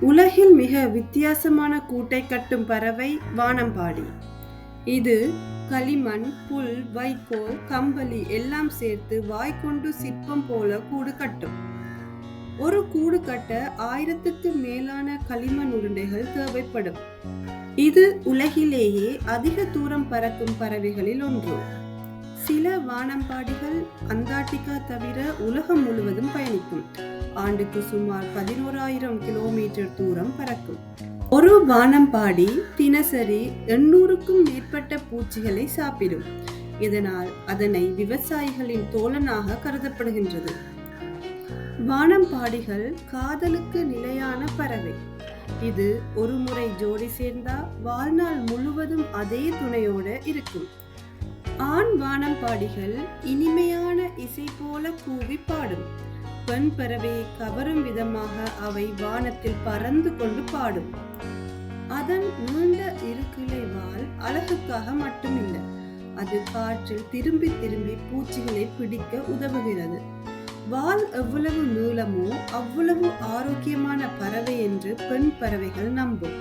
உலகில் மிக வித்தியாசமான கூட்டை கட்டும் பறவை வானம்பாடி. இது களிமண், புல், வைக்கோல், கம்பளி எல்லாம் சேர்த்து வாய்க்கொண்டு சிற்பம் போல கூடு கட்டும். ஒரு கூடு கட்ட 1000க்கு மேலான களிமண் உருண்டைகள் தேவைப்படும். இது உலகிலேயே அதிக தூரம் பறக்கும் பறவைகளில் ஒன்று. சில வானம்பாடிகள் அண்டார்டிகா தவிர உலகம் முழுவதும் பயணிக்கும். ஆண்டுக்கு சுமார் 11,000 கிலோமீட்டர் தூரம் பறக்கும். ஒரு வானம்பாடி தினசரி 800க்கும் மேற்பட்ட பூச்சிகளை சாப்பிடும். இதனால் அதனை விவசாயிகளின் தோழனாக கருதப்படுகின்றது. வானம்பாடிகள் காதலுக்கு நிலையான பறவை. இது ஒரு முறை ஜோடி சேர்ந்தா வாழ்நாள் முழுவதும் அதே துணையோட இருக்கும். ஆண் வானம்பாடிகள் இனிமையான இசை போல கூவி பாடும். பெண் பறவையை கவரும் விதமாக அவை வானத்தில் பறந்து கொண்டு பாடும். அதன் நீண்ட இருக்கிளை வால் அழகுக்காக மட்டுமில்லை, அது காற்றில் திரும்பி திரும்பி பூச்சிகளை பிடிக்க உதவுகிறது. வால் எவ்வளவு நீளமோ அவ்வளவு ஆரோக்கியமான பறவை என்று பெண் பறவைகள் நம்பும்.